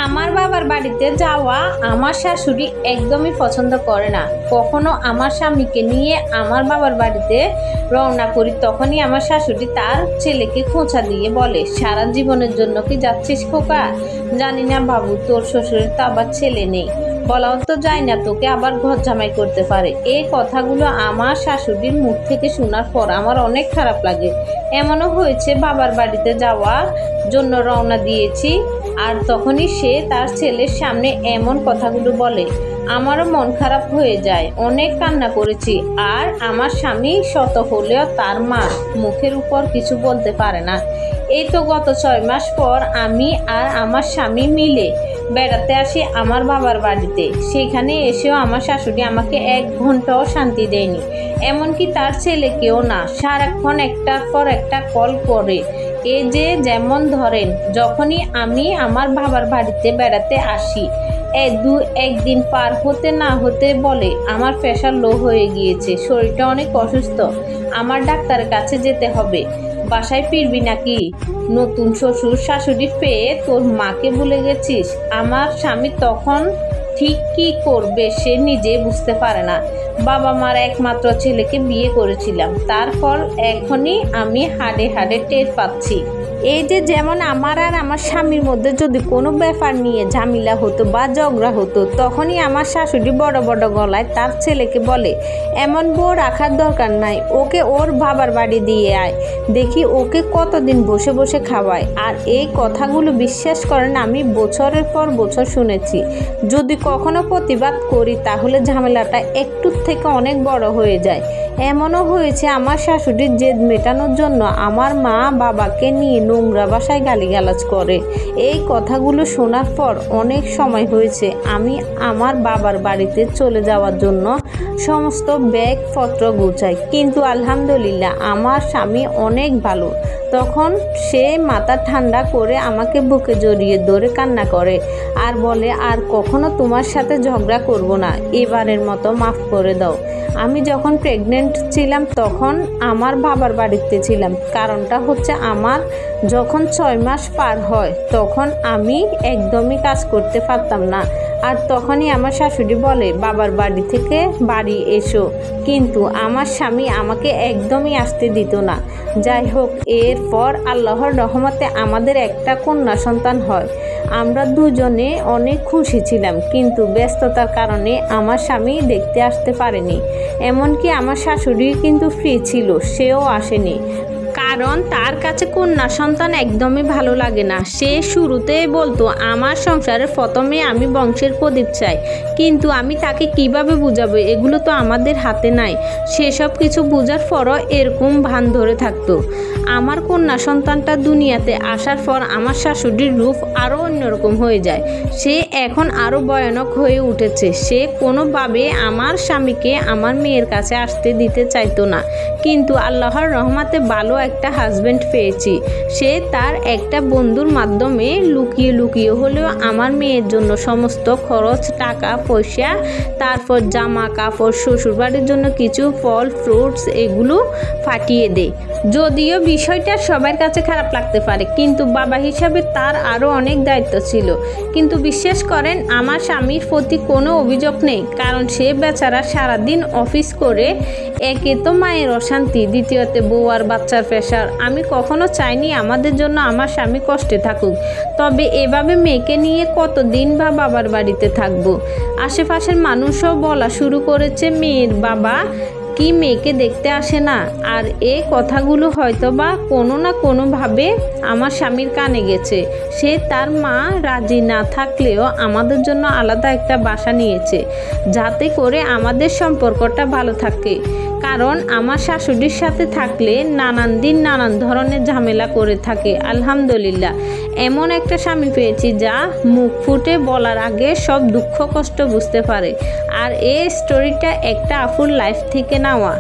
আমার বাবার বাড়িতে যাওয়া আমার শাশুড়ি একদমই পছন্দ করে না। কখনো আমার স্বামীকে নিয়ে আমার বাবার বাড়িতে রওনা করি, তখনই আমার শাশুড়ি তার ছেলেকে খোঁচা দিয়ে বলে, সারা জীবনের জন্য কি যাচ্ছিস খোকা? জানি না বাবু, তোর শ্বশুরের তো আবার ছেলে নেই, বলাও তো যায় না, তোকে আবার ঘর জামাই করতে পারে। এই কথাগুলো আমার শাশুড়ির মুখ থেকে শোনার পর আমার অনেক খারাপ লাগে। এমনও হয়েছে বাবার বাড়িতে যাওয়ার জন্য রওনা দিয়েছি, আর তখনই সে তার ছেলের সামনে এমন কথাগুলো বলে, আমারও মন খারাপ হয়ে যায়। অনেক কান্না করেছি। আর আমার স্বামী শত হলেও তার মা মুখের উপর কিছু বলতে পারে না। এই তো গত 6 মাস পর আমি আর আমার স্বামী মিলে বেড়াতে আসি আমার বাবার বাড়িতে। সেখানে এসেও আমার শাশুড়ি আমাকে 1 ঘন্টাও শান্তি দেয়নি, এমনকি তার ছেলেকেও না। সারাক্ষণ একটার পর একটা কল করে। এ যে যেমন ধরেন, যখনই আমি আমার বাবার বাড়িতে বেড়াতে আসি, একদিন পার হতে না হতে বলে, আমার প্রেশার লো হয়ে গিয়েছে, শরীরটা অনেক অসুস্থ, আমার ডাক্তারের কাছে যেতে হবে, বাসায় ফিরবি নাকি? নতুন শ্বশুর শাশুড়ি পেয়ে তোর মাকে ভুলে গেছিস? আমার স্বামী তখন ঠিক কী করবে সে নিজে বুঝতে পারে না। বাবা মার একমাত্র ছেলেকে বিয়ে করেছিলাম, তারপর এখনই আমি হাড়ে হাড়ে টের পাচ্ছি। এই যে যেমন আমার আর আমার স্বামীর মধ্যে যদি কোনো ব্যাপার নিয়ে ঝামেলা হতো বা ঝগড়া হতো, তখনই আমার শাশুড়ি বড় বড় গলায় তার ছেলেকে বলে, এমন বউ রাখার দরকার নাই, ওকে ওর বাবার বাড়ি দিয়ে আয়, দেখি ওকে কতদিন বসে বসে খাওয়ায়। আর এই কথাগুলো বিশ্বাস করেন আমি বছরের পর বছর শুনেছি। যদি কখনো প্রতিবাদ করি তাহলে ঝামেলাটা একটু থেকে অনেক বড় হয়ে যায়। এমনও হয়েছে আমার শাশুড়ির জেদ মেটানোর জন্য আমার মা বাবাকে নিয়ে নোংরা ভাষায় গালিগালাজ করে। এই কথাগুলো শোনার পর অনেক সময় হয়েছে আমি আমার বাবার বাড়িতে চলে যাওয়ার জন্য সমস্ত ব্যাগপত্র গুছাই, কিন্তু আলহামদুলিল্লাহ আমার স্বামী অনেক ভালো। তখন সে মাথা ঠান্ডা করে আমাকে বুকে জড়িয়ে ধরে কান্না করে আর বলে, আর কখনো তোমার সাথে ঝগড়া করব না, এবারের মতো মাফ করে দাও। আমি যখন প্রেগনেন্ট ছিলাম তখন আমার বাবার বাড়িতে ছিলাম। কারণটা হচ্ছে আমার যখন 6 মাস পার হয় তখন আমি একদমই কাজ করতে পারতাম না। আর তখনই আমার শাশুড়ি বলে, বাবার বাড়ি থেকে বাড়ি এসো, কিন্তু আমার স্বামী আমাকে একদমই আসতে দিত না। যাই হোক, এরপর আল্লাহর রহমতে আমাদের একটা কন্যা সন্তান হয়। আমরা দুজনে অনেক খুশি ছিলাম, কিন্তু ব্যস্ততার কারণে আমার স্বামী দেখতে আসতে পারেনি। এমনকি আমার শাশুড়ি কিন্তু ফ্রি ছিল, সেও আসেনি, কারণ তার কাছে কন্যা সন্তান একদমই ভালো লাগে না। সে শুরুতেই বলতো, আমার সংসারের প্রথমে আমি বংশের প্রদীপ চাই, কিন্তু আমি তাকে কিভাবে বুঝাবো, এগুলো তো আমাদের হাতে নাই। সেসব কিছু বোঝার পরও এরকম ভান ধরে থাকতো। আমার কন্যা সন্তানটা দুনিয়াতে আসার পর আমার শাশুড়ির রূপ আরও অন্যরকম হয়ে যায়। সে এখন আরও ভয়ানক হয়ে উঠেছে। সে কোনোভাবে আমার স্বামীকে আমার মেয়ের কাছে আসতে দিতে চাইতো না, কিন্তু আল্লাহর রহমতে ভালো একটা হাজব্যান্ড পেয়েছি। সে তার একটা বন্ধুর মাধ্যমে লুকিয়ে লুকিয়ে হলেও আমার মেয়ের জন্য সমস্ত খরচ, টাকা পয়সা, তারপর জামা কাপড়, শ্বশুরবাড়ির জন্য কিছু ফল ফ্রুটস এগুলো পাঠিয়ে দেয়। যদিও বিষয়টা সবার কাছে খারাপ লাগতে পারে, কিন্তু বাবা হিসাবে তার আরও অনেক দায়িত্ব ছিল। কিন্তু বিশ্বাস করেন, আমার স্বামীর প্রতি কোনো অভিযোগ নেই, কারণ সে বেচারা সারাদিন অফিস করে, একে তো মায়ের অশান্তি, দ্বিতীয়তে বউ আর বাচ্চার প্রেশার। আমি কখনো চাইনি আমাদের জন্য আমার স্বামী কষ্টে থাকুক, তবে এভাবে মেয়েকে নিয়ে কতদিন বা বাবার বাড়িতে থাকবো? আশেপাশের মানুষও বলা শুরু করেছে, মেয়ের বাবা কি মেয়েকে দেখতে আসে না? আর এই কথাগুলো হয়তো বা কোনো না কোনোভাবে আমার স্বামীর কানে গেছে। সে তার মা রাজি না থাকলেও আমাদের জন্য আলাদা একটা বাসা নিয়েছে, যাতে করে আমাদের সম্পর্কটা ভালো থাকে। কারণ আমার শাশুড়ির সাথে থাকলে নানান দিন নানান ধরনের ঝামেলা করে থাকে। আলহামদুলিল্লাহ, এমন একটা স্বামী পেয়েছি যা মুখ ফুটে বলার আগে সব দুঃখ কষ্ট বুঝতে পারে। আর এই স্টোরিটা একটা আপুর লাইফ থেকে নেওয়া।